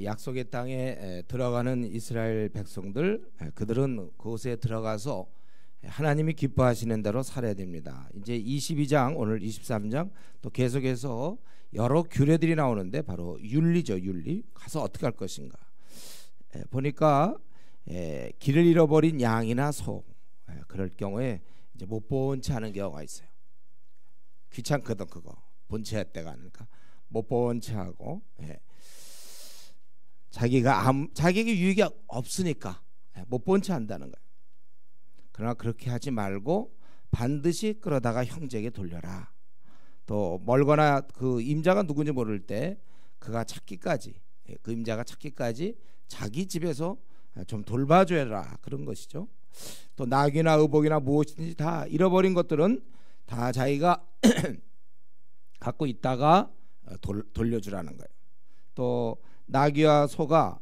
약속의 땅에 들어가는 이스라엘 백성들, 그들은 그곳에 들어가서 하나님이 기뻐하시는 대로 살아야 됩니다. 이제 22장, 오늘 23장 또 계속해서 여러 규례들이 나오는데 바로 윤리죠. 윤리. 가서 어떻게 할 것인가. 보니까 길을 잃어버린 양이나 소, 그럴 경우에 이제 못 본 채 하는 경우가 있어요. 귀찮거든 그거. 본 채 때가 아닐까. 못 본 채 하고, 자기에게 유익이 없으니까 못 본 채 한다는 거예요. 그러나 그렇게 하지 말고 반드시 끌어다가 형제에게 돌려라. 또 멀거나 그 임자가 누군지 모를 때 그가 찾기까지, 그 임자가 찾기까지 자기 집에서 좀 돌봐줘라, 그런 것이죠. 또 낙이나 의복이나 무엇이든지 다 잃어버린 것들은 다 자기가 갖고 있다가 돌려주라는 거예요. 또 나귀와 소가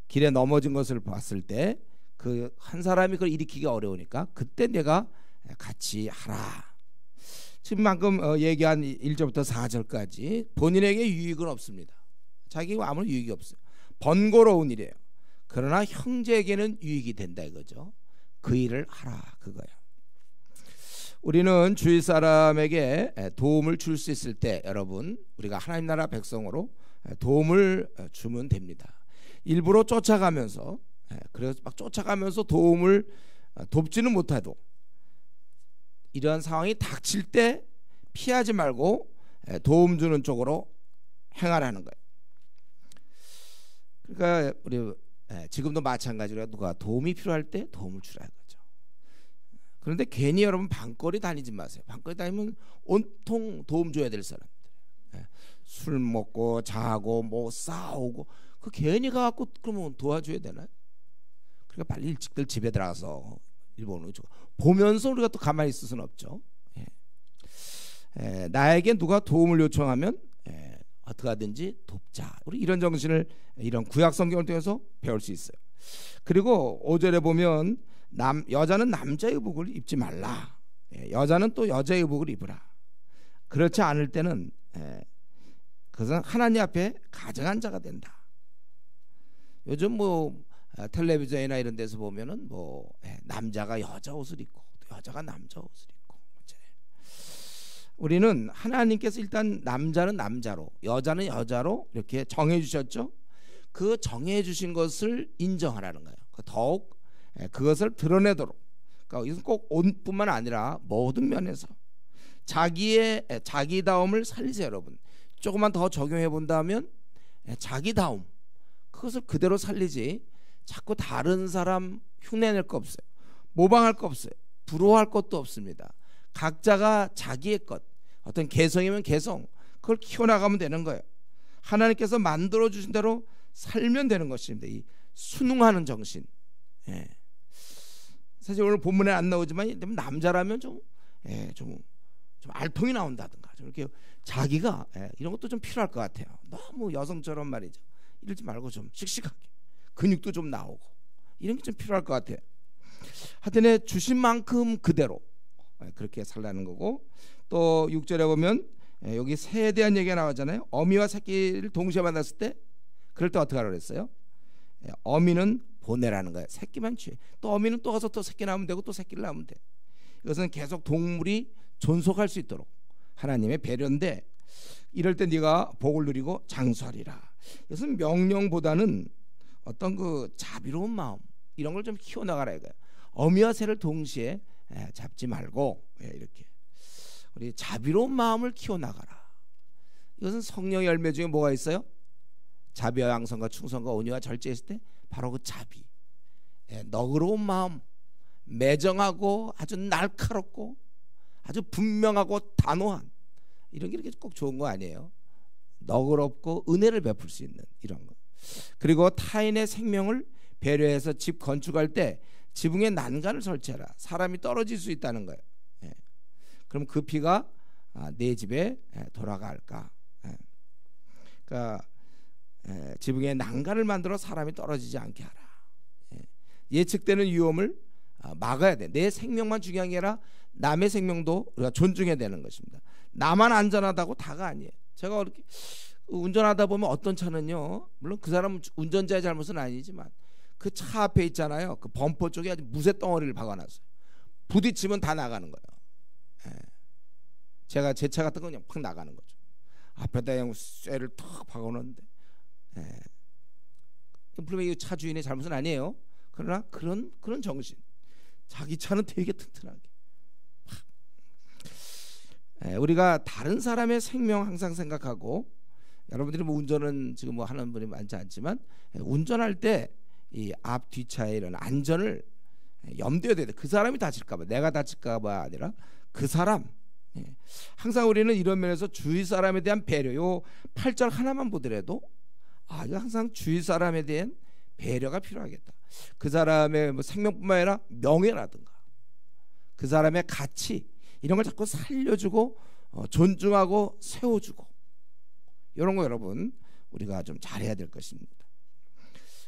길에 넘어진 것을 봤을 때 그 한 사람이 그걸 일으키기가 어려우니까 그때 내가 같이 하라. 지금 방금 얘기한 1절부터 4절까지 본인에게 유익은 없습니다. 자기가 아무런 유익이 없어요. 번거로운 일이에요. 그러나 형제에게는 유익이 된다 이거죠. 그 일을 하라, 그거예요. 우리는 주위 사람에게 도움을 줄 수 있을 때, 여러분, 우리가 하나님 나라 백성으로 도움을 주면 됩니다. 일부러 쫓아가면서, 그래서 막 쫓아가면서 도움을 돕지는 못해도 이러한 상황이 닥칠 때 피하지 말고 도움 주는 쪽으로 행하라는 거예요. 그러니까 우리 지금도 마찬가지로 누가 도움이 필요할 때 도움을 주라 이거죠. 그런데 괜히 여러분 방거리 다니지 마세요. 방거리 다니면 온통 도움 줘야 될 사람들, 술 먹고 자고 뭐 싸우고, 그 괜히 가갖고 그러면 도와줘야 되나요? 그러니까 빨리 일찍들 집에 들어가서 일본으로 보면서 우리가 또 가만히 있을 수는 없죠. 나에게 누가 도움을 요청하면 어떻게 하든지 돕자. 우리 이런 정신을 이런 구약 성경을 통해서 배울 수 있어요. 그리고 5절에 보면 여자는 남자의 의복을 입지 말라. 여자는 또 여자의 의복을 입으라. 그렇지 않을 때는 그것은 하나님 앞에 가증한 자가 된다. 요즘 뭐 텔레비전이나 이런 데서 보면은 뭐 남자가 여자 옷을 입고 여자가 남자 옷을 입고, 우리는 하나님께서 일단 남자는 남자로 여자는 여자로 이렇게 정해 주셨죠. 그 정해 주신 것을 인정하라는 거예요. 더욱 그것을 드러내도록, 그러니까 이것은 꼭 옷뿐만 아니라 모든 면에서 자기다움을 살리세요. 여러분, 조금만 더 적용해 본다면 자기다움, 그것을 그대로 살리지 자꾸 다른 사람 흉내낼 거 없어요. 모방할 거 없어요. 부러워할 것도 없습니다. 각자가 자기의 것, 어떤 개성이면 개성, 그걸 키워나가면 되는 거예요. 하나님께서 만들어주신 대로 살면 되는 것입니다. 이 순응하는 정신. 사실 오늘 본문에 안 나오지만 남자라면 좀 알통이 나온다든가, 좀 이렇게 자기가 이런 것도 좀 필요할 것 같아요. 너무 여성처럼 말이죠. 이러지 말고 좀 씩씩하게, 근육도 좀 나오고, 이런 게 좀 필요할 것 같아요. 하여튼 주신 만큼 그대로 그렇게 살라는 거고, 또 6절에 보면 여기 새에 대한 얘기가 나오잖아요. 어미와 새끼를 동시에 만났을 때, 그럴 때 어떻게 하라고 그랬어요? 어미는 보내라는 거예요. 새끼만 취해. 또 어미는 또 가서 또 새끼 낳으면 되고 또 새끼를 낳으면 돼. 이것은 계속 동물이 존속할 수 있도록 하나님의 배려인데, 이럴 때 네가 복을 누리고 장수하리라. 이것은 명령보다는 어떤 그 자비로운 마음, 이런 걸 좀 키워나가라 이거예요. 어미와 새를 동시에 잡지 말고 이렇게 우리 자비로운 마음을 키워나가라. 이것은 성령의 열매 중에 뭐가 있어요? 자비와 양선과 충성과 온유와 절제했을 때 바로 그 자비, 너그러운 마음, 매정하고 아주 날카롭고 아주 분명하고 단호한, 이런 게 이렇게 꼭 좋은 거 아니에요. 너그럽고 은혜를 베풀 수 있는 이런 거. 그리고 타인의 생명을 배려해서 집 건축할 때 지붕에 난간을 설치하라. 사람이 떨어질 수 있다는 거예요. 그럼 그 피가 내 집에 돌아갈까? 그러니까 지붕에 난간을 만들어 사람이 떨어지지 않게 하라. 예측되는 위험을 막아야 돼. 내 생명만 중요한 게 아니라 남의 생명도 우리가 존중해야 되는 것입니다. 나만 안전하다고 다가 아니에요. 제가 운전하다 보면 어떤 차는요, 물론 그 사람 운전자의 잘못은 아니지만 그 차 앞에 있잖아요, 그 범퍼 쪽에 아주 무쇠 덩어리를 박아놨어요. 부딪히면 다 나가는 거예요. 예. 제가 제 차 같은 거 그냥 팍 나가는 거죠. 앞에다 그냥 쇠를 탁 박아놓는데, 예. 물론 이 차 주인의 잘못은 아니에요. 그러나 그런 정신, 자기 차는 되게 튼튼하게. 예, 우리가 다른 사람의 생명 항상 생각하고, 여러분들이 뭐 운전은 지금 뭐 하는 분이 많지 않지만, 운전할 때 이 앞 뒤차의 이런 안전을 염두에 둬야 돼. 그 사람이 다칠까봐, 내가 다칠까봐 아니라 그 사람. 예. 항상 우리는 이런 면에서 주위 사람에 대한 배려, 요 8절 하나만 보더라도 이거 항상 주위 사람에 대한 배려가 필요하겠다. 그 사람의 뭐 생명뿐만 아니라 명예라든가 그 사람의 가치, 이런 걸 자꾸 살려주고 존중하고 세워주고, 이런 거 여러분 우리가 좀 잘해야 될 것입니다.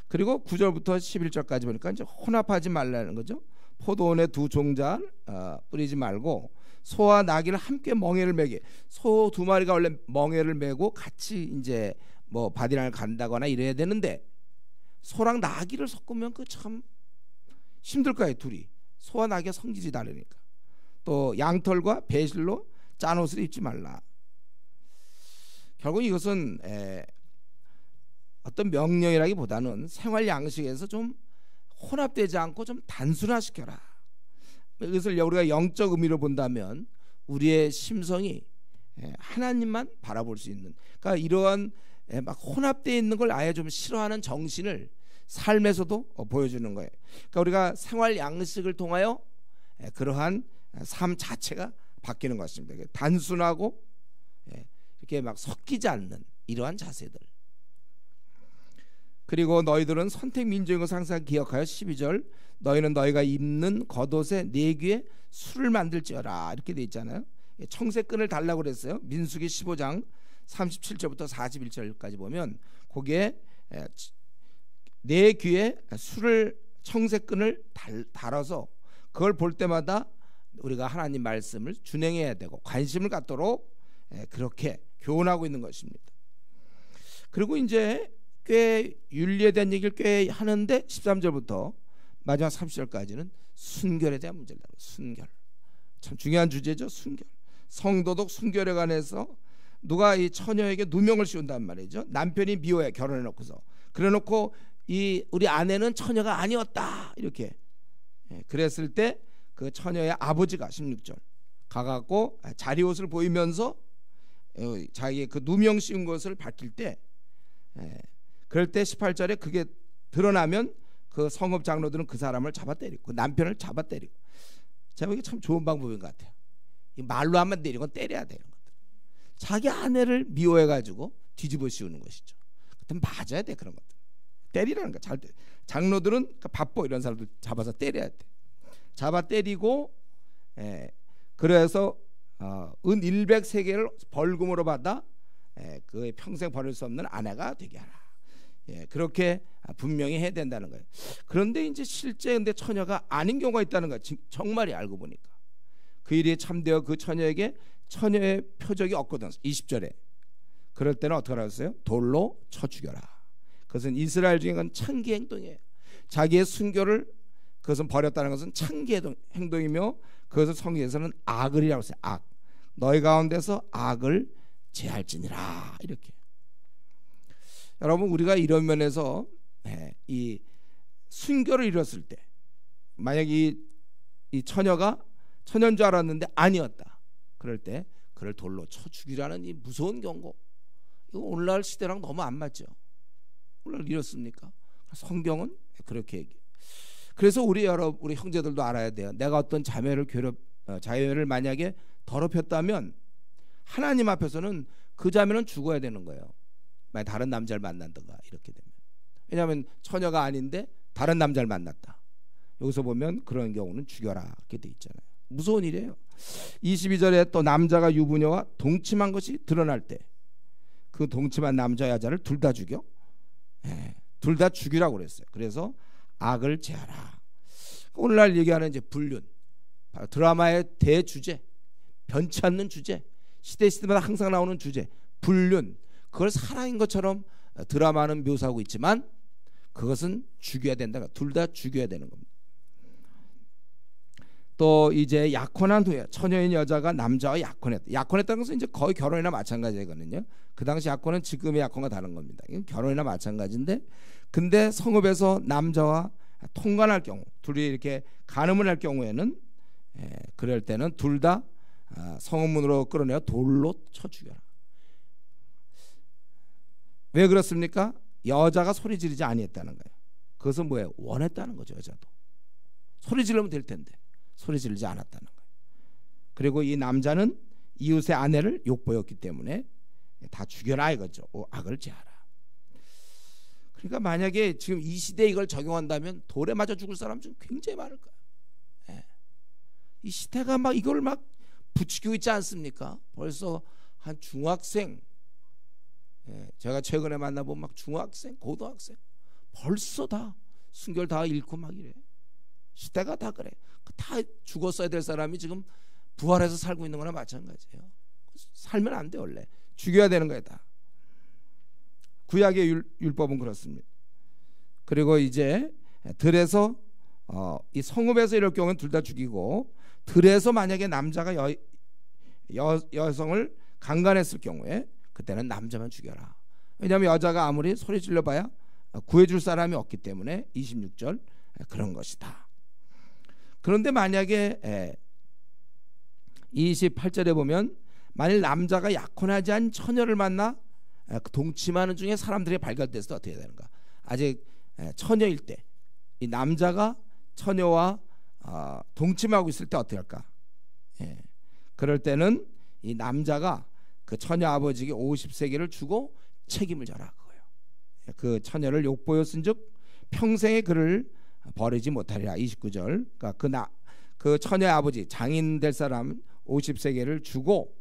그리고 9절부터 11절까지 보니까 이제 혼합하지 말라는 거죠. 포도원에 두 종자를 뿌리지 말고 소와 나귀를 함께 멍에를 매게. 소 두 마리가 원래 멍에를 매고 같이 이제 뭐 바디랑을 간다거나 이래야 되는데, 소랑 나귀를 섞으면 그 참 힘들 거예요. 둘이 소와 나귀가 성질이 다르니까. 또 양털과 배실로 짠 옷을 입지 말라. 결국 이것은 어떤 명령이라기보다는 생활 양식에서 좀 혼합되지 않고 좀 단순화시켜라. 이것을 우리가 영적 의미로 본다면 우리의 심성이 하나님만 바라볼 수 있는, 그러니까 이러한 막 혼합되어 있는 걸 아예 좀 싫어하는 정신을 삶에서도 보여주는 거예요. 그러니까 우리가 생활 양식을 통하여 그러한 삶 자체가 바뀌는 것입니다. 단순하고 이렇게 막 섞이지 않는 이러한 자세들. 그리고 너희들은 선택 민족인 것을 항상 기억하여 12절 너희는 너희가 입는 겉옷에 네 귀에 술을 만들지어라, 이렇게 돼 있잖아요. 청색끈을 달라고 그랬어요. 민수기 15장 37절부터 41절까지 보면 거기에 네 귀에 술을, 청색끈을 달아서 그걸 볼 때마다 우리가 하나님 말씀을 준행해야 되고 관심을 갖도록 그렇게 교훈하고 있는 것입니다. 그리고 이제 꽤 윤리에 대한 얘기를 꽤 하는데 13절부터 마지막 30절까지는 순결에 대한 문제를 다뤄요. 순결, 참 중요한 주제죠. 순결, 성도덕 순결에 관해서 누가 이 처녀에게 누명을 씌운단 말이죠. 남편이 미워해, 결혼해놓고서. 그래놓고 이 우리 아내는 처녀가 아니었다, 이렇게 그랬을 때 그 처녀의 아버지가 16절 가갖고 자리옷을 보이면서 자기의 그 누명 씌운 것을 밝힐 때, 그럴 때 18절에 그게 드러나면 그 성읍 장로들은 그 사람을 잡아 때리고, 그 남편을 잡아 때리고. 제가 보기에 참 좋은 방법인 것 같아요. 이 말로 하면 때리고 때려야 되는 것들. 자기 아내를 미워해가지고 뒤집어 씌우는 것이죠. 그때 맞아야 돼. 그런 것들 때리라는 거. 장로들은 그러니까 바빠, 이런 사람들 잡아서 때려야 돼. 잡아 때리고, 그래서 은 100세겔을 벌금으로 받아 그 평생 버릴 수 없는 아내가 되게 하라. 그렇게 분명히 해야 된다는 거예요. 그런데 이제 실제 근데 처녀가 아닌 경우가 있다는 거예요. 정말이 알고 보니까 그 일이 참되어 그 처녀에게 처녀의 표적이 없거든. 20절에 그럴 때는 어떻게 하랬어요? 돌로 쳐 죽여라. 그것은 이스라엘 중에 건 창기 행동이에요. 자기의 순교를 그것은 버렸다는 것은 창기 행동이며, 그것을 성경에서는 악을이라고 했어요. 악. 너희 가운데서 악을 제할지니라, 이렇게. 여러분, 우리가 이런 면에서 이 순교를 이뤘을 때, 만약 이 처녀가 처녀인 줄 알았는데 아니었다, 그럴 때 그를 돌로 쳐 죽이라는 이 무서운 경고, 이거 오늘날 시대랑 너무 안 맞죠. 오늘 이렇습니까? 성경은 그렇게 얘기해요. 그래서 우리 형제들도 알아야 돼요. 내가 어떤 자매를 만약에 더럽혔다면 하나님 앞에서는 그 자매는 죽어야 되는 거예요. 만약 다른 남자를 만난다가 이렇게 되면. 왜냐하면 처녀가 아닌데 다른 남자를 만났다. 여기서 보면 그런 경우는 죽여라, 이렇게 돼 있잖아요. 무서운 일이에요. 22절에 또 남자가 유부녀와 동침한 것이 드러날 때 그 동침한 남자 여자를 둘 다 죽여. 둘 다 죽이라고 그랬어요. 그래서 악을 제하라. 오늘날 얘기하는 이제 불륜, 드라마의 대주제, 변치 않는 주제, 시대마다 항상 나오는 주제, 불륜. 그걸 사랑인 것처럼 드라마는 묘사하고 있지만 그것은 죽여야 된다. 둘 다 죽여야 되는 겁니다. 또 이제 약혼한 후에 처녀인 여자가 남자와 약혼했다. 약혼했다는 것은 이제 거의 결혼이나 마찬가지거든요. 그 당시 약혼은 지금의 약혼과 다른 겁니다. 이건 결혼이나 마찬가지인데, 근데 성읍에서 남자와 통관할 경우, 둘이 이렇게 간음을 할 경우에는 그럴 때는 둘 다 성읍문으로 끌어내어 돌로 쳐 죽여라. 왜 그렇습니까? 여자가 소리 지르지 아니했다는 거예요. 그것은 뭐예요? 원했다는 거죠. 여자도 소리 지르면 될 텐데 소리 지르지 않았다는 거예요. 그리고 이 남자는 이웃의 아내를 욕보였기 때문에 다 죽여라 이거죠. 악을 제하라. 그러니까 만약에 지금 이 시대에 이걸 적용한다면 돌에 맞아 죽을 사람 좀 굉장히 많을 거예요. 이 시대가 막 이걸 막 부추기고 있지 않습니까? 벌써 한 중학생, 제가 최근에 만나본 막 중학생, 고등학생 벌써 다 순결 다 잃고 막 이래. 시대가 다 그래. 다 죽었어야 될 사람이 지금 부활해서 살고 있는 거나 마찬가지예요. 살면 안 돼. 원래 죽여야 되는 거야 다. 구약의 율법은 그렇습니다. 그리고 이제 들에서 이 성읍에서 이럴 경우는 둘 다 죽이고, 들에서 만약에 남자가 여성을 강간했을 경우에 그때는 남자만 죽여라. 왜냐하면 여자가 아무리 소리 질러봐야 구해줄 사람이 없기 때문에 26절 그런 것이다. 그런데 만약에 28절에 보면 만일 남자가 약혼하지 않은 처녀를 만나 동침하는 중에 사람들이 발견돼서 어떻게 해야 되는가? 아직 처녀일 때 이 남자가 처녀와 동침하고 있을 때 어떻게 할까? 그럴 때는 이 남자가 그 처녀 아버지에게 50세겔을 주고 책임을 져라 그거예요. 그 처녀를 욕보였은즉 평생에 그를 버리지 못하리라. 29절. 그러니까 그 처녀의 아버지 장인 될 사람 50세겔을 주고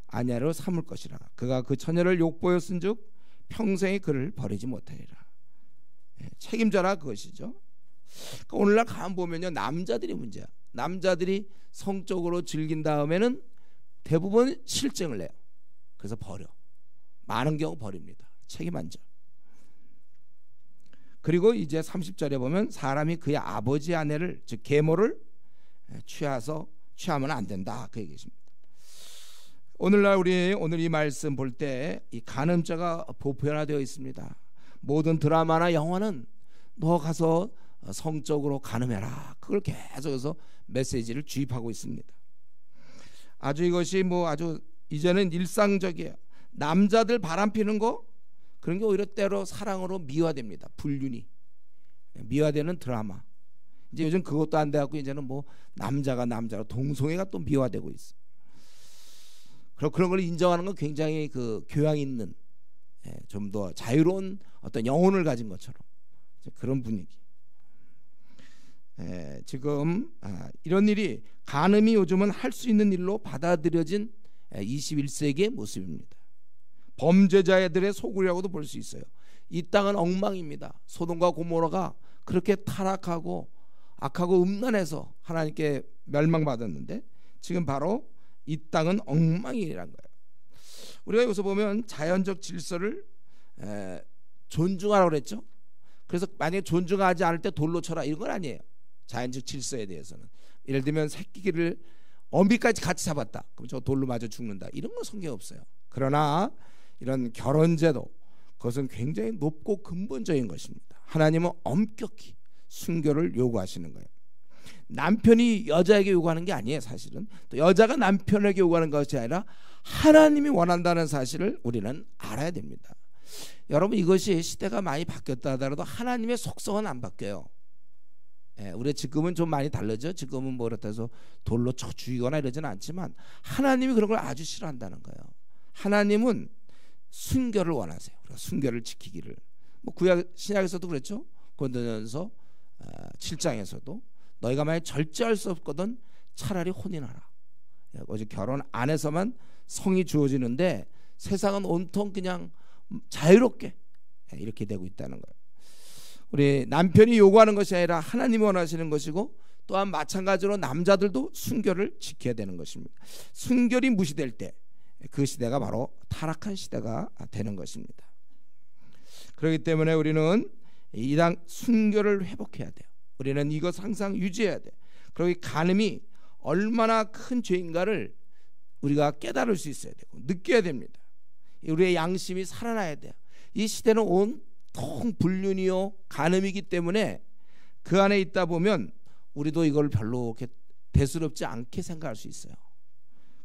아내로 삼을 것이라. 그가 그 처녀를 욕보였은즉 평생에 그를 버리지 못하리라. 책임져라 그것이죠. 그러니까 오늘날 가만 보면요, 남자들이 문제야. 남자들이 성적으로 즐긴 다음에는 대부분 실증을 내요. 그래서 버려. 많은 경우 버립니다. 책임 안 져. 그리고 이제 30절에 보면 사람이 그의 아버지 아내를, 즉 계모를 취하면 안 된다 그 얘기입니다. 오늘날 오늘 이 말씀 볼 때 이 간음죄가 보편화되어 있습니다. 모든 드라마나 영화는 너 가서 성적으로 간음해라. 그걸 계속해서 메시지를 주입하고 있습니다. 아주 이것이 아주 이제는 일상적이에요. 남자들 바람피는 거 그런 게 오히려 때로 사랑으로 미화됩니다. 불륜이 미화되는 드라마. 이제 요즘 그것도 안 돼갖고 이제는 남자가 남자로 동성애가 또 미화되고 있어. 그런 걸 인정하는 건 굉장히 그 교양 있는, 좀 더 자유로운 어떤 영혼을 가진 것처럼 그런 분위기. 지금 이런 일이 간음이 요즘은 할 수 있는 일로 받아들여진 21세기의 모습입니다. 범죄자들의 소굴이라고도 볼 수 있어요. 이 땅은 엉망입니다. 소돔과 고모라가 그렇게 타락하고 악하고 음란해서 하나님께 멸망받았는데 지금 바로 이 땅은 엉망이라는 거예요. 우리가 여기서 보면 자연적 질서를 존중하라고 그랬죠. 그래서 만약에 존중하지 않을 때 돌로 쳐라 이런 건 아니에요. 자연적 질서에 대해서는 예를 들면 새끼를 어미까지 같이 잡았다. 그럼 저 돌로 맞아 죽는다. 이런 건 성경에 없어요. 그러나 이런 결혼제도 그것은 굉장히 높고 근본적인 것입니다. 하나님은 엄격히 순교를 요구하시는 거예요. 남편이 여자에게 요구하는 게 아니에요. 사실은 또 여자가 남편에게 요구하는 것이 아니라 하나님이 원한다는 사실을 우리는 알아야 됩니다. 여러분 이것이 시대가 많이 바뀌었다 하더라도 하나님의 속성은 안 바뀌어요. 우리 지금은 좀 많이 다르죠. 지금은 그렇다 해서 돌로 쳐 죽이거나 이러지는 않지만 하나님이 그런 걸 아주 싫어한다는 거예요. 하나님은 순결을 원하세요. 순결을 지키기를. 구약 신약에서도 그랬죠. 고린도전서 7장에서도 너희가 만약 절제할 수 없거든 차라리 혼인하라. 오직 결혼 안에서만 성이 주어지는데 세상은 온통 그냥 자유롭게 이렇게 되고 있다는 거예요. 우리 남편이 요구하는 것이 아니라 하나님이 원하시는 것이고 또한 마찬가지로 남자들도 순결을 지켜야 되는 것입니다. 순결이 무시될 때 그 시대가 바로 타락한 시대가 되는 것입니다. 그렇기 때문에 우리는 이 당 순교를 회복해야 돼요. 우리는 이것 항상 유지해야 돼. 그리고 간음이 얼마나 큰 죄인가를 우리가 깨달을 수 있어야 되고 느껴야 됩니다. 우리의 양심이 살아나야 돼요. 이 시대는 온통 불륜이요 간음이기 때문에 그 안에 있다 보면 우리도 이걸 별로 그렇게 대수롭지 않게 생각할 수 있어요.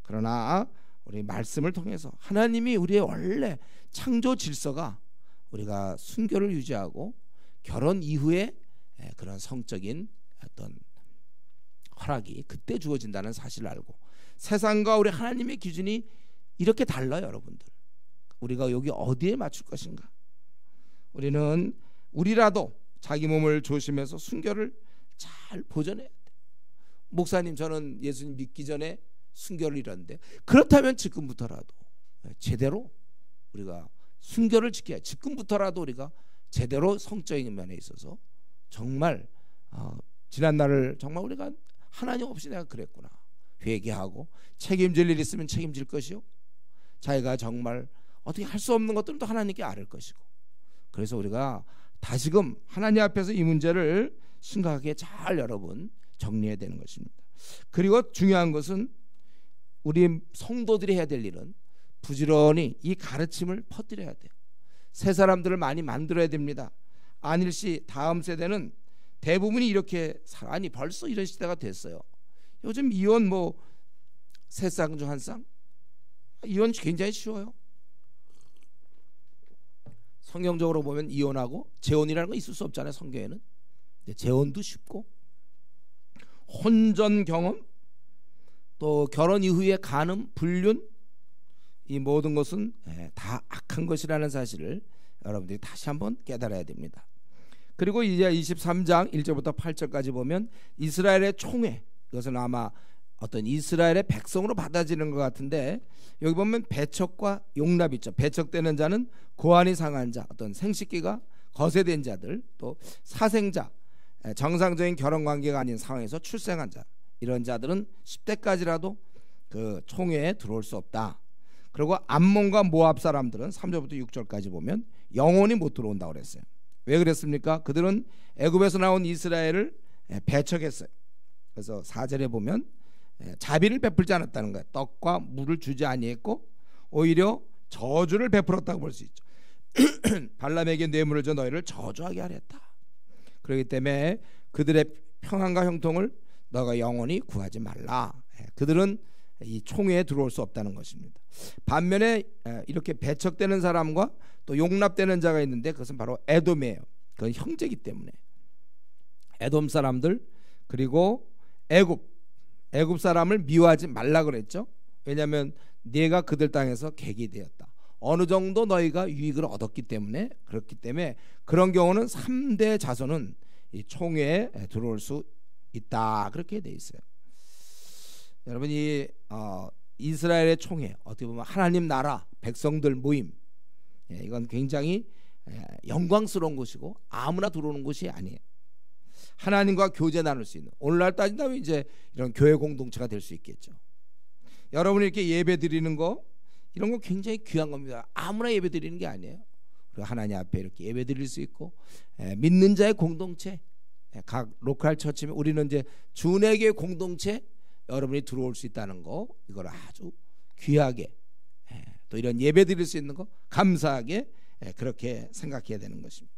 그러나 우리 말씀을 통해서 하나님이 우리의 원래 창조 질서가 우리가 순교를 유지하고 결혼 이후에 그런 성적인 어떤 허락이 그때 주어진다는 사실을 알고, 세상과 우리 하나님의 기준이 이렇게 달라요. 여러분들, 우리가 여기 어디에 맞출 것인가? 우리라도 자기 몸을 조심해서 순교를 잘 보존해야 돼. 목사님, 저는 예수님 믿기 전에 순교를 이뤘는데, 그렇다면 지금부터라도 제대로 우리가 순교를 지켜야, 지금부터라도 우리가 제대로 성적인 면에 있어서 정말 지난 날을 정말 우리가 하나님 없이 내가 그랬구나 회개하고, 책임질 일 있으면 책임질 것이요, 자기가 정말 어떻게 할 수 없는 것들은 또 하나님께 아뢰을 것이고, 그래서 우리가 다시금 하나님 앞에서 이 문제를 심각하게 잘 여러분 정리해야 되는 것입니다. 그리고 중요한 것은 우리 성도들이 해야 될 일은 부지런히 이 가르침을 퍼뜨려야 돼요. 새 사람들을 많이 만들어야 됩니다. 아닐시 다음 세대는 대부분이 이렇게 아니 벌써 이런 시대가 됐어요. 요즘 이혼 세 쌍 중 한 쌍, 이혼 굉장히 쉬워요. 성경적으로 보면 이혼하고 재혼이라는 거 있을 수 없잖아요. 성경에는. 재혼도 쉽고, 혼전 경험, 또 결혼 이후의 간음, 불륜, 이 모든 것은 다 악한 것이라는 사실을 여러분들이 다시 한번 깨달아야 됩니다. 그리고 이제 23장 1절부터 8절까지 보면 이스라엘의 총회, 이것은 아마 어떤 이스라엘의 백성으로 받아지는 것 같은데, 여기 보면 배척과 용납 있죠. 배척되는 자는 고환이 상한 자, 어떤 생식기가 거세된 자들, 또 사생자, 정상적인 결혼 관계가 아닌 상황에서 출생한 자, 이런 자들은 10대까지라도 그 총회에 들어올 수 없다. 그리고 암몬과 모압 사람들은 3절부터 6절까지 보면 영원히 못 들어온다고 그랬어요. 왜 그랬습니까? 그들은 애굽에서 나온 이스라엘을 배척했어요. 그래서 4절에 보면 자비를 베풀지 않았다는 거예요. 떡과 물을 주지 아니했고 오히려 저주를 베풀었다고 볼 수 있죠. 발람에게 뇌물을 줘 너희를 저주하게 하랬다. 그렇기 때문에 그들의 평안과 형통을 너가 영원히 구하지 말라. 그들은 이 총회에 들어올 수 없다는 것입니다. 반면에 이렇게 배척되는 사람과 또 용납되는 자가 있는데, 그것은 바로 에돔이에요. 그건 형제이기 때문에 에돔 사람들, 그리고 애굽 사람을 미워하지 말라 그랬죠. 왜냐하면 네가 그들 땅에서 객이 되었다. 어느 정도 너희가 유익을 얻었기 때문에, 그렇기 때문에 그런 경우는 3대 자손은 이 총회에 들어올 수 있다, 그렇게 돼 있어요. 여러분, 이 이스라엘의 총회, 어떻게 보면 하나님 나라 백성들 모임, 이건 굉장히 영광스러운 곳이고 아무나 들어오는 곳이 아니에요. 하나님과 교제 나눌 수 있는, 오늘날 따진다면 이제 이런 교회 공동체가 될 수 있겠죠. 여러분이 이렇게 예배 드리는 거, 이런 거 굉장히 귀한 겁니다. 아무나 예배 드리는 게 아니에요. 그리고 하나님 앞에 이렇게 예배 드릴 수 있고, 믿는 자의 공동체, 각 로컬 처치면 우리는 이제 준회계 공동체 여러분이 들어올 수 있다는 거, 이걸 아주 귀하게, 또 이런 예배 드릴 수 있는 거 감사하게 그렇게 생각해야 되는 것입니다.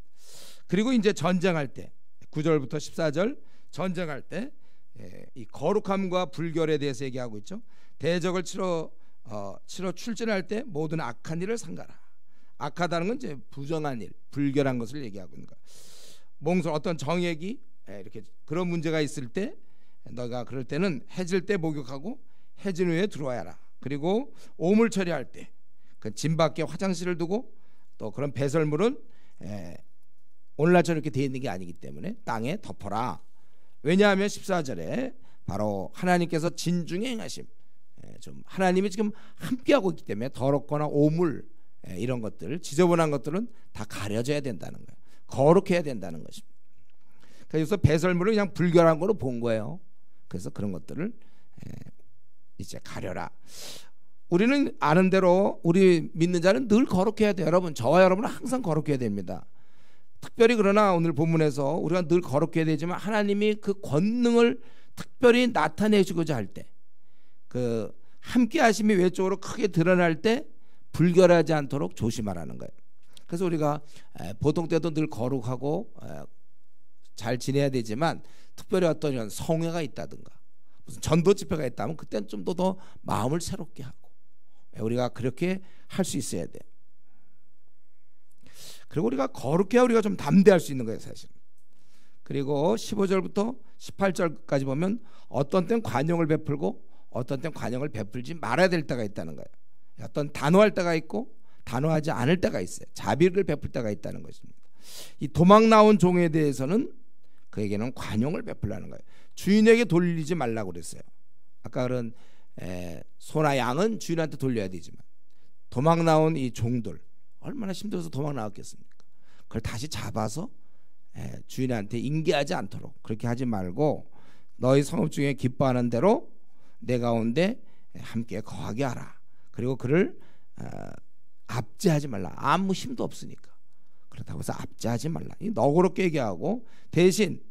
그리고 이제 전쟁할 때 9절부터 14절, 전쟁할 때 이 거룩함과 불결에 대해서 얘기하고 있죠. 대적을 치러 출전할 때 모든 악한 일을 삼가라. 악하다는 건 이제 부정한 일, 불결한 것을 얘기하고 있는 거야. 몽설, 어떤 정액이 이렇게 그런 문제가 있을 때 너가 그럴 때는 해질 때 목욕하고 해진 후에 들어와야 하라. 그리고 오물 처리할 때 그 진 밖에 화장실을 두고, 또 그런 배설물은 오늘날처럼 이렇게 되어 있는 게 아니기 때문에 땅에 덮어라. 왜냐하면 14절에 바로 하나님께서 진중에 행하심, 좀 하나님이 지금 함께하고 있기 때문에 더럽거나 오물, 이런 것들, 지저분한 것들은 다 가려져야 된다는 거예요. 거룩해야 된다는 것입니다. 그래서 배설물을 그냥 불결한 거로 본 거예요. 그래서 그런 것들을 이제 가려라. 우리는 아는 대로 우리 믿는 자는 늘 거룩해야 돼요. 여러분, 저와 여러분은 항상 거룩해야 됩니다. 특별히 그러나 오늘 본문에서 우리가 늘 거룩해야 되지만 하나님이 그 권능을 특별히 나타내시고자 할 때, 그 함께 하심이 외적으로 크게 드러날 때 불결하지 않도록 조심하라는 거예요. 그래서 우리가 보통 때도 늘 거룩하고 잘 지내야 되지만 특별히 어떤 이런 성회가 있다든가 무슨 전도 집회가 있다면 그때는 좀 더 마음을 새롭게 하고 우리가 그렇게 할 수 있어야 돼요. 그리고 우리가 거룩해야 우리가 좀 담대할 수 있는 거예요, 사실. 그리고 15절부터 18절까지 보면 어떤 땐 관용을 베풀고 어떤 땐 관용을 베풀지 말아야 될 때가 있다는 거예요. 어떤 단호할 때가 있고 단호하지 않을 때가 있어요. 자비를 베풀 때가 있다는 것입니다. 이 도망 나온 종에 대해서는 그에게는 관용을 베풀라는 거예요. 주인에게 돌리지 말라고 그랬어요. 아까 그런 소나 양은 주인한테 돌려야 되지만 도망 나온 이 종들 얼마나 힘들어서 도망 나왔겠습니까? 그걸 다시 잡아서 주인한테 인계하지 않도록 그렇게 하지 말고 너희 성읍 중에 기뻐하는 대로 내 가운데 함께 거하게 하라. 그리고 그를 압제하지 말라. 아무 힘도 없으니까. 그렇다고 해서 압제하지 말라. 너그럽게 얘기하고 대신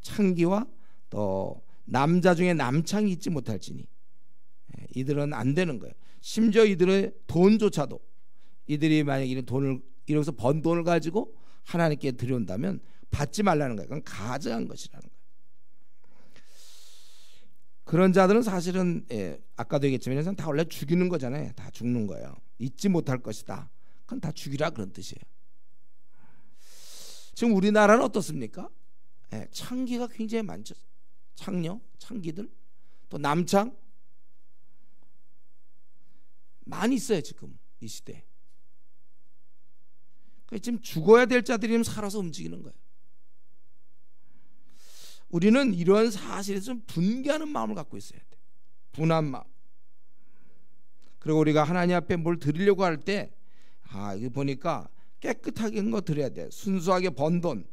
창기와 또 남자 중에 남창이 있지 못할지니 이들은 안 되는 거예요. 심지어 이들의 돈조차도 이들이 만약 이런 돈을 이러면서 번 돈을 가지고 하나님께 드려온다면 받지 말라는 거예요. 그건 가증한 것이라는 거예요. 그런 자들은 사실은 아까도 얘기했지만 다 원래 죽이는 거잖아요. 다 죽는 거예요. 잊지 못할 것이다. 그건 다 죽이라 그런 뜻이에요. 지금 우리나라는 어떻습니까? 창기가 굉장히 많죠. 창녀, 창기들, 또 남창 많이 있어요. 지금 이 시대에. 지금 죽어야 될 자들이 살아서 움직이는 거예요. 우리는 이런 사실에서 좀 분개하는 마음을 갖고 있어야 돼. 분한 마음. 그리고 우리가 하나님 앞에 뭘 드리려고 할 때 이거 보니까 깨끗하게 한 거 드려야 돼. 순수하게 번 돈.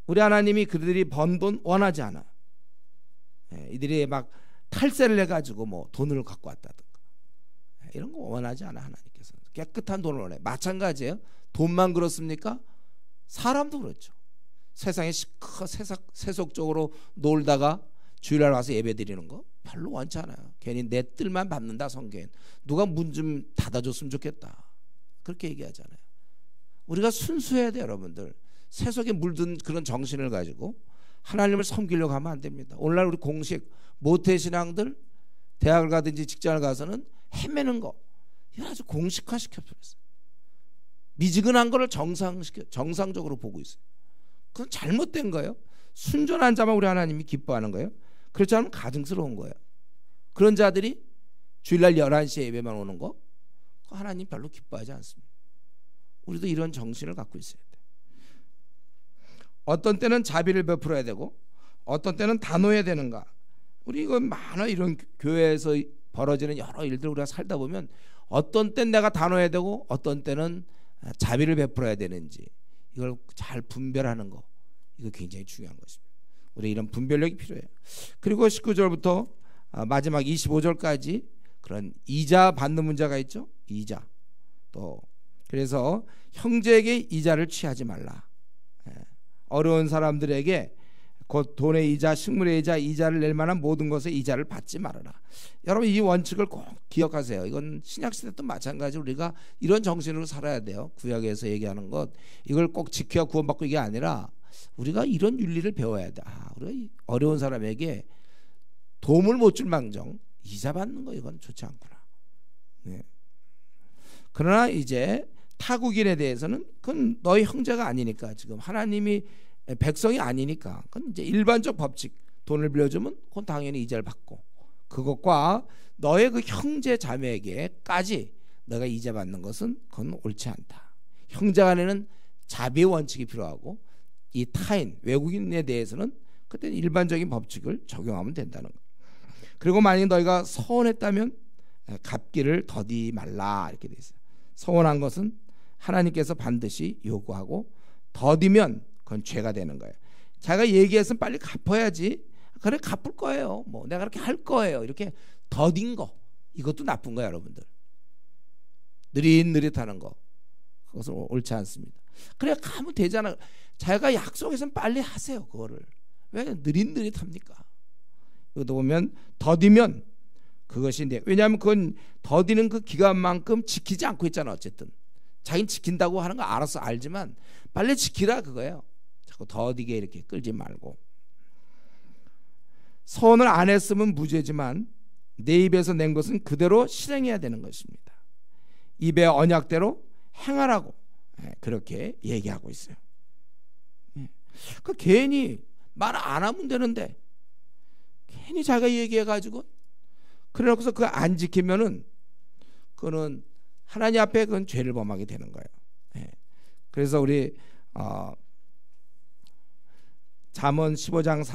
우리 하나님이 그들이 번 돈 원하지 않아. 이들이 막 탈세를 해가지고 뭐 돈을 갖고 왔다든가 이런 거 원하지 않아. 하나님께서 깨끗한 돈을 원해. 마찬가지예요. 돈만 그렇습니까? 사람도 그렇죠. 세상에 세속적으로 놀다가 주일날 와서 예배 드리는 거 별로 원치 않아요. 괜히 내 뜰만 밟는다. 성경엔 누가 문 좀 닫아줬으면 좋겠다. 그렇게 얘기하잖아요. 우리가 순수해야 돼요. 여러분들. 세속에 물든 그런 정신을 가지고 하나님을 섬기려고 하면 안 됩니다. 오늘날 우리 공식 모태신앙들 대학을 가든지 직장을 가서는 헤매는 거 이거 아주 공식화시켜버렸어요. 미지근한 거를 정상적으로 보고 있어요. 그건 잘못된 거예요. 순전한 자만 우리 하나님이 기뻐하는 거예요. 그렇지 않으면 가증스러운 거예요. 그런 자들이 주일날 11시에 예배만 오는 거 하나님 별로 기뻐하지 않습니다. 우리도 이런 정신을 갖고 있어야 돼요. 어떤 때는 자비를 베풀어야 되고 어떤 때는 단호해야 되는가. 우리 이거 많아. 이런 교회에서 벌어지는 여러 일들 우리가 살다 보면 어떤 때는 내가 단호해야 되고 어떤 때는 자비를 베풀어야 되는지 이걸 잘 분별하는 거 이거 굉장히 중요한 것입니다. 우리 이런 분별력이 필요해요. 그리고 19절부터 마지막 25절까지 그런 이자 받는 문제가 있죠. 이자. 또 그래서 형제에게 이자를 취하지 말라. 어려운 사람들에게 곧 돈의 이자, 식물의 이자, 이자를 낼 만한 모든 것의 이자를 받지 말아라. 여러분 이 원칙을 꼭 기억하세요. 이건 신약시대도 마찬가지로 우리가 이런 정신으로 살아야 돼요. 구약에서 얘기하는 것 이걸 꼭 지켜야 구원받고 이게 아니라 우리가 이런 윤리를 배워야 돼. 우리가 어려운 사람에게 도움을 못 줄 망정 이자 받는 거 이건 좋지 않구나. 네. 그러나 이제 타국인에 대해서는 그건 너희 형제가 아니니까 지금 하나님이 백성이 아니니까 그건 이제 일반적 법칙 돈을 빌려주면 그건 당연히 이자를 받고 그것과 너의 그 형제 자매에게까지 너가 이자 받는 것은 그건 옳지 않다. 형제 간에는 자비의 원칙이 필요하고 이 타인 외국인에 대해서는 그때 일반적인 법칙을 적용하면 된다는 거예요. 그리고 만약 너희가 서원했다면 갚기를 더디 말라 이렇게 돼 있어요. 서원한 것은 하나님께서 반드시 요구하고 더디면 그건 죄가 되는 거예요. 자기가 얘기했으면 빨리 갚아야지 그래 갚을 거예요. 뭐 내가 그렇게 할 거예요. 이렇게 더딘 거 이것도 나쁜 거야, 여러분들. 느릿느릿하는 거 그것은 옳지 않습니다. 그래 가면 되잖아. 자기가 약속했으면 빨리 하세요. 그거를 왜 느릿느릿합니까? 이것도 보면 더디면 그것이 왜냐하면 그건 더디는 그 기간만큼 지키지 않고 있잖아. 어쨌든 자기는 지킨다고 하는 거 알아서 알지만 빨리 지키라 그거예요. 자꾸 더디게 이렇게 끌지 말고. 선을 안 했으면 무죄지만 내 입에서 낸 것은 그대로 실행해야 되는 것입니다. 입의 언약대로 행하라고 그렇게 얘기하고 있어요. 그 괜히 말 안 하면 되는데 괜히 자기가 얘기해가지고 그래놓고서 그거 안 지키면은 그거는 하나님 앞에 그건 죄를 범하게 되는 거예요. 그래서 우리 잠언 15장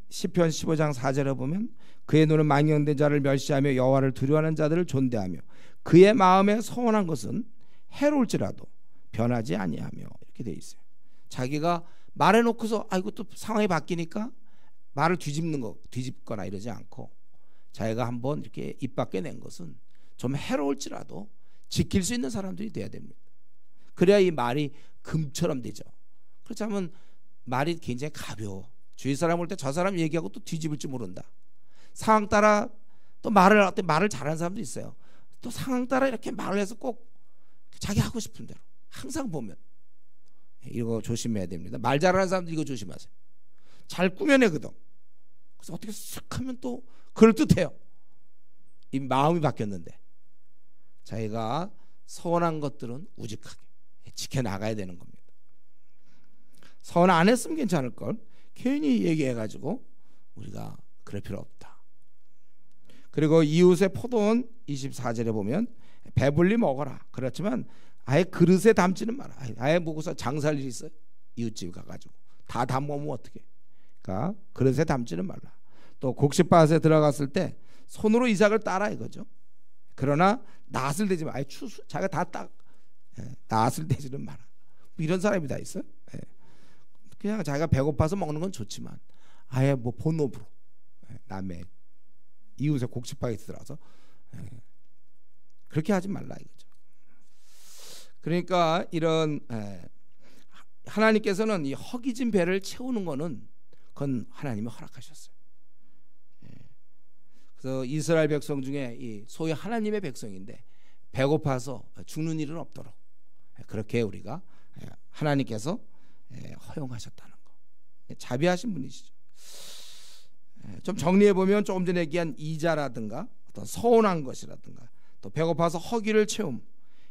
시편 15장 4절에 보면 그의 눈은 망령된 자를 멸시하며 여호와를 두려워하는 자들을 존대하며 그의 마음에 서원한 것은 해로울지라도 변하지 아니하며 이렇게 돼 있어요. 자기가 말해놓고서 아이고 또 상황이 바뀌니까 말을 뒤집거나 이러지 않고 자기가 한번 이렇게 입 밖에 낸 것은 좀 해로울지라도 지킬 수 있는 사람들이 돼야 됩니다. 그래야 이 말이 금처럼 되죠. 그렇지 않으면 말이 굉장히 가벼워. 주위 사람 올 때 저 사람 얘기하고 또 뒤집을지 모른다. 상황 따라 또 말을 잘하는 사람도 있어요. 또 상황 따라 이렇게 말을 해서 꼭 자기 하고 싶은 대로 항상 보면 이거 조심해야 됩니다. 말 잘하는 사람들 이거 조심하세요. 잘 꾸며내거든. 그래서 어떻게 쓱 하면 또 그럴듯해요. 이 마음이 바뀌었는데 자기가 서운한 것들은 우직하게 지켜나가야 되는 겁니다. 서운 안 했으면 괜찮을 걸 괜히 얘기해가지고 우리가 그럴 필요 없다. 그리고 이웃의 포도원 24절에 보면 배불리 먹어라. 그렇지만 아예 그릇에 담지는 마라. 아예 먹고서 장사할 일 있어요? 이웃집 가가지고 다 담으면 어떻게? 그러니까 그릇에 담지는 말라. 또 곡식밭에 들어갔을 때 손으로 이삭을 따라 이거죠. 그러나 낫을 대지 마. 아예 자기가 다 딱 낫을 대지는 마라. 뭐 이런 사람이 다 있어요. 그냥 자기가 배고파서 먹는 건 좋지만 아예 뭐 본업으로 남의 이웃의 곡식밭에 들어가서 그렇게 하지 말라 이거죠. 그러니까 이런 하나님께서는 이 허기진 배를 채우는 거는 그건 하나님이 허락하셨어요. 그래서 이스라엘 백성 중에 이 소위 하나님의 백성인데 배고파서 죽는 일은 없도록 그렇게 우리가 하나님께서 허용하셨다는 거. 자비하신 분이시죠. 좀 정리해 보면 조금 전에 얘기한 이자라든가 어떤 서운한 것이라든가 또 배고파서 허기를 채움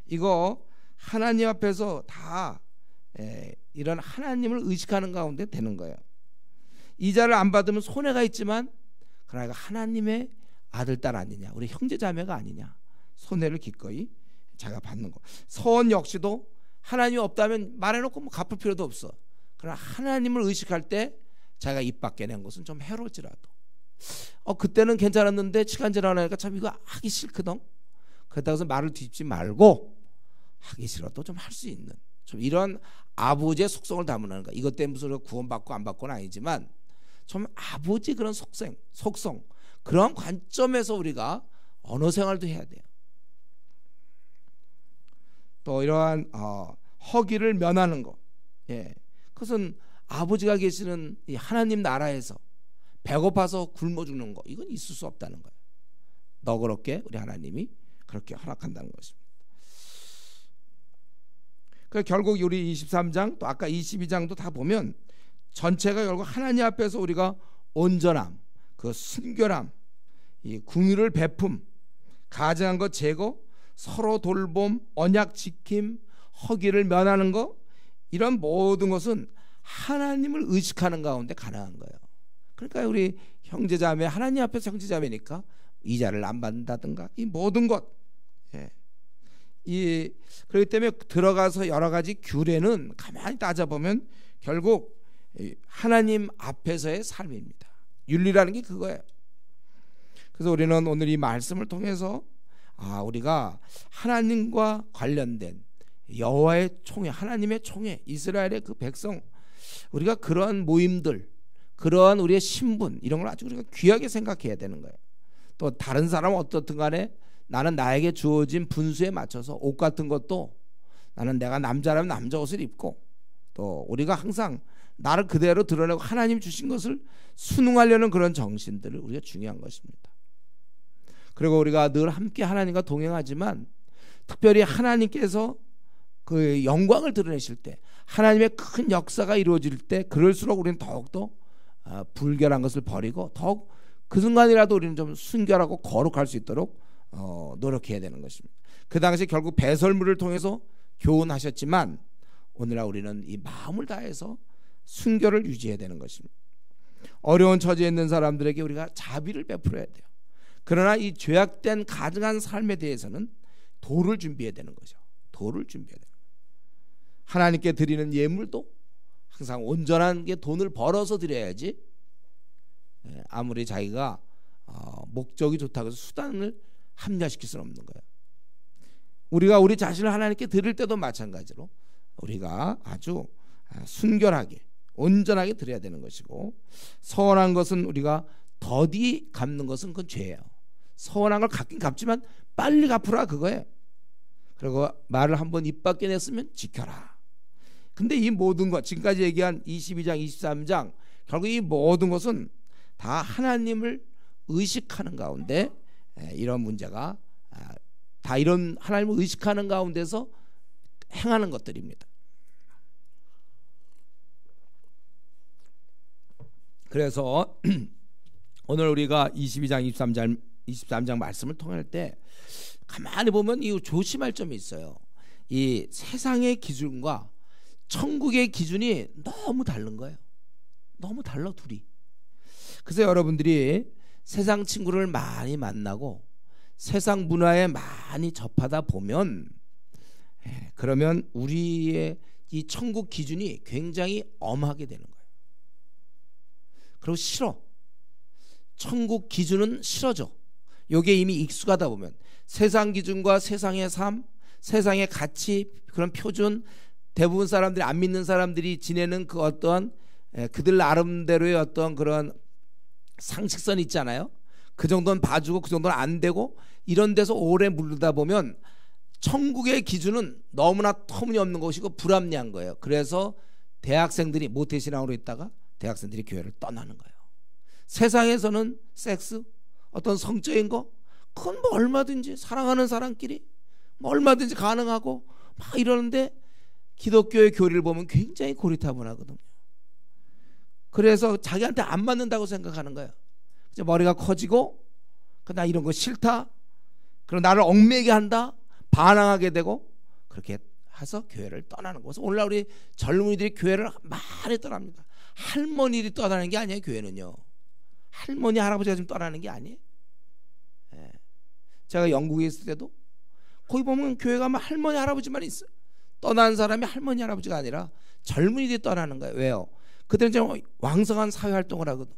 이거 하나님 앞에서 다 이런 하나님을 의식하는 가운데 되는 거예요. 이자를 안 받으면 손해가 있지만 그러나 하나님의 아들 딸 아니냐 우리 형제 자매가 아니냐 손해를 기꺼이 자기가 받는 거. 서원 역시도 하나님이 없다면 말해놓고 뭐 갚을 필요도 없어. 그러나 하나님을 의식할 때 자기가 입 밖에 낸 것은 좀 해로울지라도 그때는 괜찮았는데 시간 지나니까 참 이거 하기 싫거든. 그렇다고 해서 말을 뒤집지 말고 하기 싫어도 좀 할 수 있는 좀 이런 아버지의 속성을 담으는 거. 이것 때문에 무슨 구원받고 안 받고는 아니지만 좀 아버지 그런 속성 그런 관점에서 우리가 언어 생활도 해야 돼요. 또 이러한 허기를 면하는 거. 그것은 아버지가 계시는 이 하나님 나라에서 배고파서 굶어 죽는 거 이건 있을 수 없다는 거예요. 너그럽게 우리 하나님이 그렇게 허락한다는 것입니다. 그 결국 우리 23장 또 아까 22장도 다 보면 전체가 결국 하나님 앞에서 우리가 온전함, 그 순결함, 이 긍휼을 베품, 가증한 것 제거, 서로 돌봄, 언약 지킴, 허기를 면하는 것 이런 모든 것은 하나님을 의식하는 가운데 가능한 거예요. 그러니까 우리 형제자매 하나님 앞에서 형제자매니까 이자를 안 받는다든가 이 모든 것 그렇기 때문에 들어가서 여러 가지 규례는 가만히 따져보면 결국 하나님 앞에서의 삶입니다. 윤리라는 게 그거예요. 그래서 우리는 오늘 이 말씀을 통해서 우리가 하나님과 관련된 여호와의 총회, 하나님의 총회, 이스라엘의 그 백성 우리가 그런 모임들 그러한 우리의 신분 이런 걸 아주 우리가 귀하게 생각해야 되는 거예요. 또 다른 사람은 어떻든 간에 나는 나에게 주어진 분수에 맞춰서 옷 같은 것도 나는 내가 남자라면 남자 옷을 입고 또 우리가 항상 나를 그대로 드러내고 하나님 주신 것을 순응하려는 그런 정신들을 우리가 중요한 것입니다. 그리고 우리가 늘 함께 하나님과 동행하지만 특별히 하나님께서 그 영광을 드러내실 때 하나님의 큰 역사가 이루어질 때 그럴수록 우리는 더욱더 불결한 것을 버리고 더욱 그 순간이라도 우리는 좀 순결하고 거룩할 수 있도록 노력해야 되는 것입니다. 그 당시 결국 배설물을 통해서 교훈하셨지만 오늘날 우리는 이 마음을 다해서 순결을 유지해야 되는 것입니다. 어려운 처지에 있는 사람들에게 우리가 자비를 베풀어야 돼요. 그러나 이 죄악된 가증한 삶에 대해서는 도를 준비해야 되는 거죠. 도를 준비해야 되는 거예요. 하나님께 드리는 예물도 항상 온전한 게 돈을 벌어서 드려야지 아무리 자기가 목적이 좋다고 해서 수단을 합리화시킬 수는 없는 거예요. 우리가 우리 자신을 하나님께 드릴 때도 마찬가지로 우리가 아주 순결하게 온전하게 드려야 되는 것이고 서운한 것은 우리가 더디 갚는 것은 그건 죄예요. 서운한 걸 갚긴 갚지만 빨리 갚으라 그거예요. 그리고 말을 한번 입 밖에 냈으면 지켜라. 근데 이 모든 것 지금까지 얘기한 22장 23장 결국 이 모든 것은 다 하나님을 의식하는 가운데 이런 문제가 다 이런 하나님을 의식하는 가운데서 행하는 것들입니다. 그래서 오늘 우리가 22장 23장 말씀을 통할 때 가만히 보면 이 조심할 점이 있어요. 이 세상의 기준과 천국의 기준이 너무 다른 거예요. 너무 달라 둘이. 그래서 여러분들이 세상 친구를 많이 만나고 세상 문화에 많이 접하다 보면 그러면 우리의 이 천국 기준이 굉장히 엄하게 되는 거예요. 그리고 싫어. 천국 기준은 싫어져. 요게 이미 익숙하다 보면 세상 기준과 세상의 삶, 세상의 가치, 그런 표준 대부분 사람들이 안 믿는 사람들이 지내는 그 어떤 그들 나름대로의 어떤 그런 상식선이 있잖아요. 그 정도는 봐주고 그 정도는 안 되고 이런 데서 오래 물르다 보면 천국의 기준은 너무나 터무니없는 것이고 불합리한 거예요. 그래서 대학생들이 모태신앙으로 있다가 대학생들이 교회를 떠나는 거예요. 세상에서는 섹스, 어떤 성적인 거 그건 뭐 얼마든지 사랑하는 사람끼리 뭐 얼마든지 가능하고 막 이러는데 기독교의 교리를 보면 굉장히 고리타분하거든요. 그래서 자기한테 안 맞는다고 생각하는 거예요. 머리가 커지고 나 이런 거 싫다. 그럼 나를 얽매게 한다. 반항하게 되고 그렇게 해서 교회를 떠나는 거죠. 오늘날 우리 젊은이들이 교회를 많이 떠납니다. 할머니들이 떠나는 게 아니에요. 교회는요. 할머니 할아버지가 좀 떠나는 게 아니에요. 제가 영국에 있을 때도 거기 보면 교회 가면 할머니 할아버지만 있어요. 떠난 사람이 할머니 할아버지가 아니라 젊은이들이 떠나는 거예요. 왜요? 그들은 좀 왕성한 사회활동을 하거든.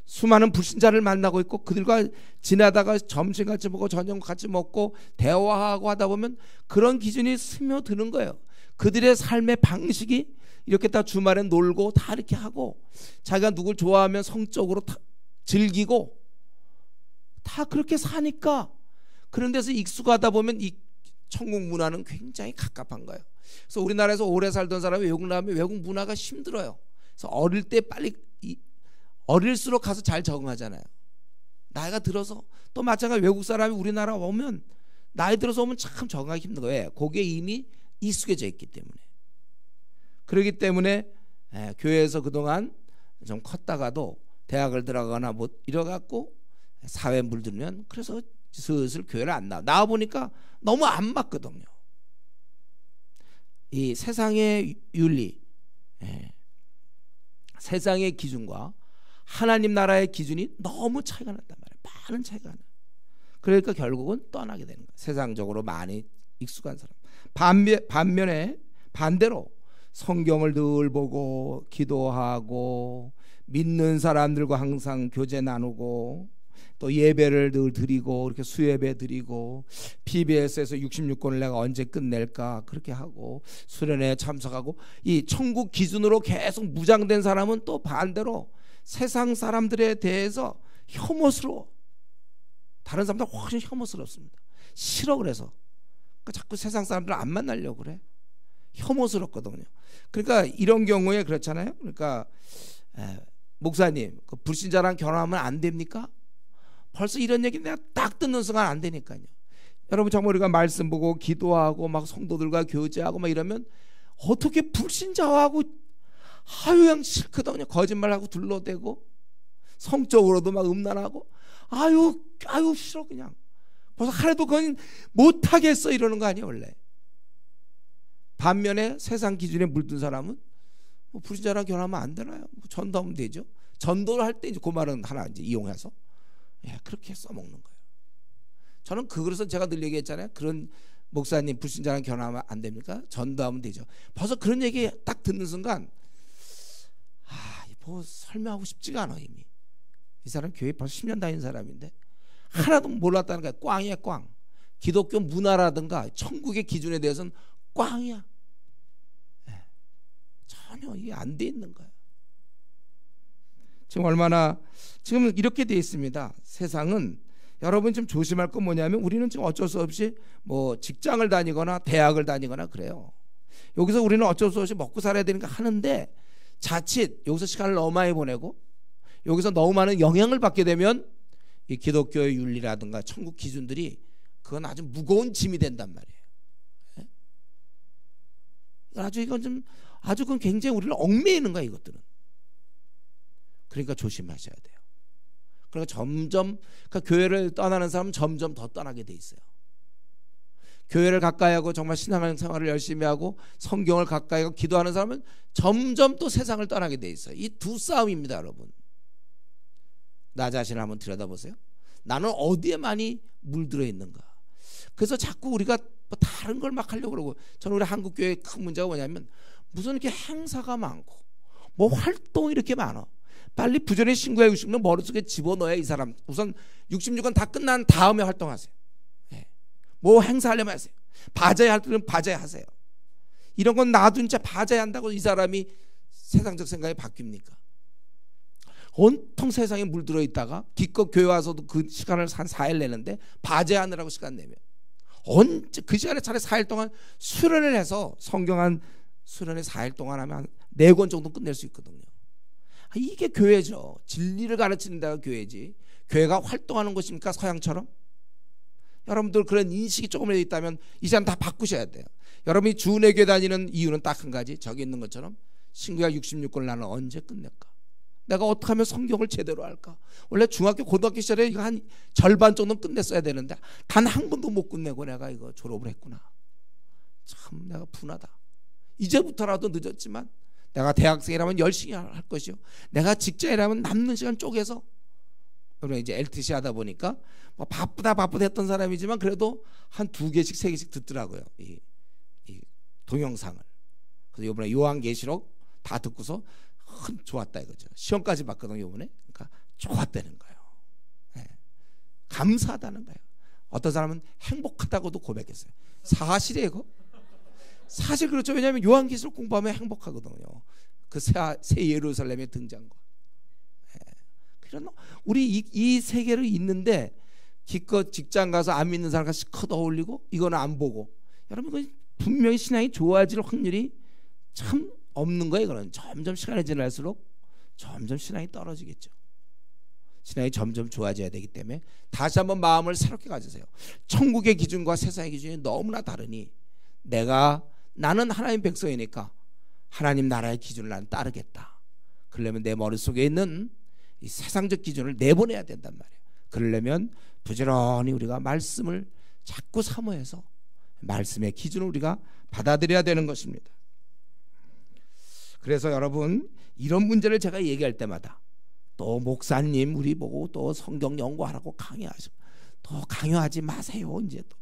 수많은 불신자를 만나고 있고 그들과 지나다가 점심 같이 먹고 저녁 같이 먹고 대화하고 하다 보면 그런 기준이 스며드는 거예요. 그들의 삶의 방식이 이렇게 다 주말에 놀고 다 이렇게 하고 자기가 누굴 좋아하면 성적으로 다 즐기고 다 그렇게 사니까 그런 데서 익숙하다 보면 이 천국 문화는 굉장히 갑갑한 거예요. 그래서 우리나라에서 오래 살던 사람이 외국 나가면 외국 문화가 힘들어요. 그래서 어릴 때 빨리 어릴수록 가서 잘 적응하잖아요. 나이가 들어서 또 마찬가지 외국 사람이 우리나라 오면 나이 들어서 오면 참 적응하기 힘든 거예요. 거기에 이미 익숙해져 있기 때문에. 그렇기 때문에 교회에서 그동안 좀 컸다가도 대학을 들어가거나 뭐 이래갖고 사회에 물들면 그래서 슬슬 교회를 안 나와 보니까 너무 안 맞거든요. 이 세상의 윤리, 세상의 기준과 하나님 나라의 기준이 너무 차이가 난단 말이에요. 많은 차이가 나요. 그러니까 결국은 떠나게 되는 거예요. 세상적으로 많이 익숙한 사람. 반면에 반대로 성경을 늘 보고 기도하고 믿는 사람들과 항상 교제 나누고 또 예배를 늘 드리고 이렇게 수예배 드리고 PBS에서 66권을 내가 언제 끝낼까 그렇게 하고 수련회에 참석하고 이 천국 기준으로 계속 무장된 사람은 또 반대로 세상 사람들에 대해서 혐오스러워. 다른 사람들 훨씬 혐오스럽습니다. 싫어. 그래서 그러니까 자꾸 세상 사람들 안 만나려고 그래. 혐오스럽거든요. 그러니까 이런 경우에 그렇잖아요. 그러니까 목사님, 그 불신자랑 결혼하면 안 됩니까? 벌써 이런 얘기 내가 딱 듣는 순간 안 되니까요. 여러분, 정말 우리가 말씀 보고 기도하고 막 성도들과 교제하고 막 이러면 어떻게 불신자하고 그냥 싫거든요. 거짓말하고 둘러대고 성적으로도 막 음란하고 아유 싫어. 그냥 벌써 하루도 그건 못하겠어 이러는 거 아니에요 원래. 반면에 세상 기준에 물든 사람은 뭐 불신자랑 결혼하면 안 되나요? 뭐 전도하면 되죠. 전도를 할 때 이제 그 말은 하나 이제 이용해서 그렇게 써먹는 거예요. 저는 그래서 제가 늘 얘기했잖아요. 그런 목사님 불신자랑 결혼하면 안 됩니까? 전도하면 되죠. 벌써 그런 얘기 딱 듣는 순간 뭐 설명하고 싶지가 않아. 이미 이 사람 교회 벌써 10년 다닌 사람인데 하나도 몰랐다는 거야. 꽝이야 꽝. 기독교 문화라든가 천국의 기준에 대해서는 꽝이야. 전혀 이게 안 돼 있는 거야. 지금 이렇게 돼 있습니다. 세상은 여러분 좀 조심할 건 뭐냐면 우리는 지금 어쩔 수 없이 뭐 직장을 다니거나 대학을 다니거나 그래요. 여기서 우리는 어쩔 수 없이 먹고 살아야 되니까 하는데 자칫 여기서 시간을 너무 많이 보내고 여기서 너무 많은 영향을 받게 되면 이 기독교의 윤리라든가 천국 기준들이 그건 아주 무거운 짐이 된단 말이에요. 아주 그건 굉장히 우리를 얽매이는 거야 이것들은. 그러니까 조심하셔야 돼요. 그러니까 그러니까 교회를 떠나는 사람은 점점 더 떠나게 돼 있어요. 교회를 가까이 하고 정말 신앙생활을 열심히 하고 성경을 가까이 하고 기도하는 사람은 점점 또 세상을 떠나게 돼 있어요. 이 두 싸움입니다, 여러분. 나 자신을 한번 들여다보세요. 나는 어디에 많이 물들어 있는가. 그래서 자꾸 우리가 뭐 다른 걸 막 하려고 그러고, 저는 우리 한국교회의 큰 문제가 뭐냐면 무슨 이렇게 행사가 많고 뭐 활동이 이렇게 많아. 빨리 부전에 신고해 주시면 머릿속에 집어넣어야 이 사람 우선 66건 다 끝난 다음에 활동하세요. 뭐 행사하려면 하세요. 바자회 할 때는 바자회 하세요. 이런 건 놔둔 채 바자회 한다고 이 사람이 세상적 생각이 바뀝니까? 온통 세상에 물들어 있다가 기껏 교회 와서도 그 시간을 한 4일 내는데 바자회 하느라고 시간 내면 언제 그 시간에 차라리 4일 동안 수련을 해서 성경 한 수련회 4일 동안 하면 한 4권 정도 끝낼 수 있거든요. 이게 교회죠. 진리를 가르치는 데가 교회지. 교회가 활동하는 곳입니까? 서양처럼? 여러분들 그런 인식이 조금이라도 있다면 이 시간 다 바꾸셔야 돼요. 여러분이 주내교회 다니는 이유는 딱 한 가지. 저기 있는 것처럼 신구약 66권을 나는 언제 끝낼까? 내가 어떻게 하면 성경을 제대로 할까? 원래 중학교 고등학교 시절에 이거 한 절반 정도는 끝냈어야 되는데 단 한 번도 못 끝내고 내가 이거 졸업을 했구나. 참 내가 분하다. 이제부터라도 늦었지만 내가 대학생이라면 열심히 할 것이요. 내가 직장이라면 남는 시간 쪼개서, 여러분 이제 LTC 하다 보니까 뭐 바쁘다 했던 사람이지만 그래도 한 2개씩 3개씩 듣더라고요. 이 동영상을. 그래서 이번에 요한계시록 다 듣고서 좋았다 이거죠. 시험까지 봤거든요 이번에. 그러니까 좋았다는 거예요. 감사하다는 거예요. 어떤 사람은 행복하다고도 고백했어요. 사실이에요 이거? 사실 그렇죠. 왜냐하면 요한계시록 공부하면 행복하거든요. 그 새 예루살렘의 등장과. 그런 우리 이 세계를 있는데 기껏 직장 가서 안 믿는 사람과 시컷 어울리고 이거는 안 보고, 여러분 분명히 신앙이 좋아질 확률이 참 없는 거예요. 이거는 점점 시간이 지날수록 점점 신앙이 떨어지겠죠. 신앙이 점점 좋아져야 되기 때문에 다시 한번 마음을 새롭게 가지세요. 천국의 기준과 세상의 기준이 너무나 다르니 나는 하나님 백성이니까 하나님 나라의 기준을 나는 따르겠다. 그러려면 내 머릿속에 있는 이 세상적 기준을 내보내야 된단 말이에요. 그러려면 부지런히 우리가 말씀을 자꾸 사모해서 말씀의 기준을 우리가 받아들여야 되는 것입니다. 그래서 여러분 이런 문제를 제가 얘기할 때마다 또 목사님 우리 보고 또 성경 연구하라고 강요하시고, 또 강요하지 마세요. 이제 또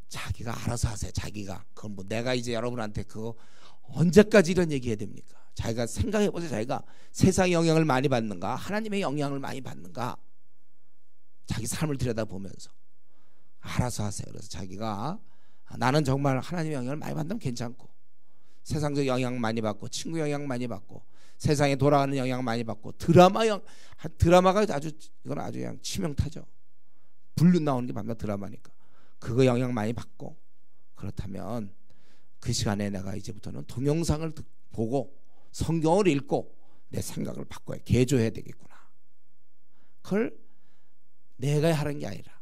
자기가 알아서 하세요. 자기가. 그건 뭐 내가 이제 여러분한테 그거 언제까지 이런 얘기해야 됩니까? 자기가 생각해보세요. 자기가 세상의 영향을 많이 받는가, 하나님의 영향을 많이 받는가, 자기 삶을 들여다보면서 알아서 하세요. 그래서 자기가 나는 정말 하나님의 영향을 많이 받으면 괜찮고, 세상적 영향 많이 받고 친구 영향 많이 받고 세상에 돌아가는 영향 많이 받고 드라마가 아주 이건 아주 그냥 치명타죠. 불륜 나오는 게 밤낮 드라마니까 그거 영향 많이 받고 그렇다면 그 시간에 내가 이제부터는 동영상을 보고 성경을 읽고 내 생각을 바꿔야 개조해야 되겠구나. 그걸 내가 하는 게 아니라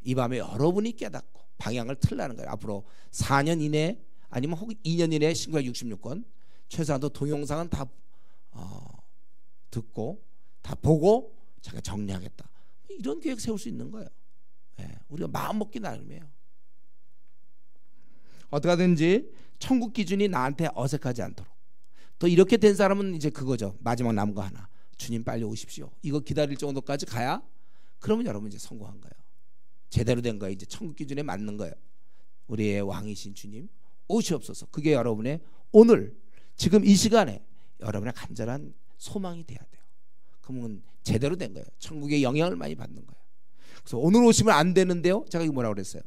이 밤에 여러분이 깨닫고 방향을 틀라는 거예요. 앞으로 4년 이내 아니면 혹은 2년 이내 신구약 66권 최소한도 동영상은 다 듣고 다 보고 제가 정리하겠다. 이런 계획 세울 수 있는 거예요. 우리가 마음 먹기 나름이에요. 어떻게든지 천국 기준이 나한테 어색하지 않도록. 또 이렇게 된 사람은 이제 그거죠. 마지막 남은 거 하나. 주님 빨리 오십시오. 이거 기다릴 정도까지 가야 그러면 여러분 이제 성공한 거예요. 제대로 된 거예요. 이제 천국 기준에 맞는 거예요. 우리의 왕이신 주님 오시옵소서. 그게 여러분의 오늘 지금 이 시간에 여러분의 간절한 소망이 돼야 돼요. 그러면 제대로 된 거예요. 천국의 영향을 많이 받는 거예요. 그래서 오늘 오시면 안 되는데요. 제가 이거 뭐라고 그랬어요?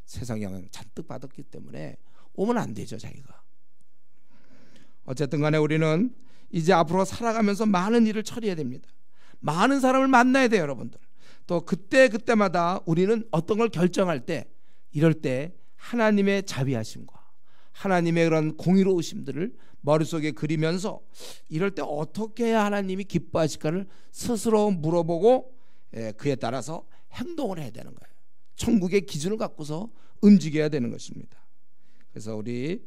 세상 영향 잔뜩 받았기 때문에 오면 안 되죠. 자기가. 어쨌든 간에 우리는 이제 앞으로 살아가면서 많은 일을 처리해야 됩니다. 많은 사람을 만나야 돼요. 여러분들. 또 그때마다 우리는 어떤 걸 결정할 때 이럴 때 하나님의 자비하심과 하나님의 그런 공의로우심들을 머릿속에 그리면서 이럴 때 어떻게 해야 하나님이 기뻐하실까를 스스로 물어보고 그에 따라서 행동을 해야 되는 거예요. 천국의 기준을 갖고서 움직여야 되는 것입니다. 그래서 우리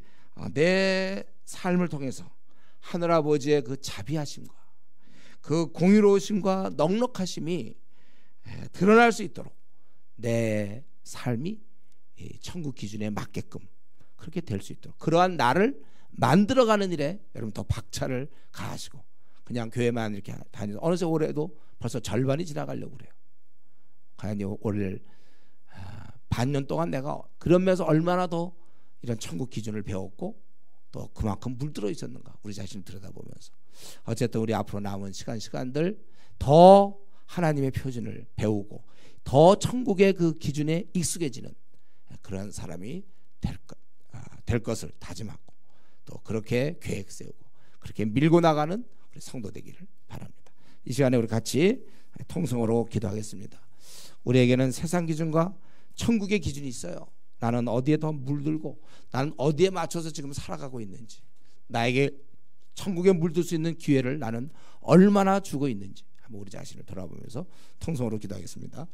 내 삶을 통해서 하늘아버지의 그 자비하심과 그 공의로우심과 넉넉하심이 드러날 수 있도록 내 삶이 천국 기준에 맞게끔 그렇게 될 수 있도록 그러한 나를 만들어가는 일에 여러분 더 박차를 가하시고 그냥 교회만 이렇게 다니서 어느새 올해도 벌써 절반이 지나가려고 그래요. 과연 올 반년 동안 내가 그러면서 얼마나 더 이런 천국 기준을 배웠고 또 그만큼 물들어 있었는가 우리 자신을 들여다보면서 어쨌든 우리 앞으로 남은 시간들 더 하나님의 표준을 배우고 더 천국의 그 기준에 익숙해지는 그런 사람이 될 것을 다짐하고 또 그렇게 계획 세우고 그렇게 밀고 나가는 우리 성도 되기를 바랍니다. 이 시간에 우리 같이 통성으로 기도하겠습니다. 우리에게는 세상 기준과 천국의 기준이 있어요. 나는 어디에 더 물들고 나는 어디에 맞춰서 지금 살아가고 있는지 나에게 천국에 물들 수 있는 기회를 나는 얼마나 주고 있는지 한번 우리 자신을 돌아보면서 통성으로 기도하겠습니다.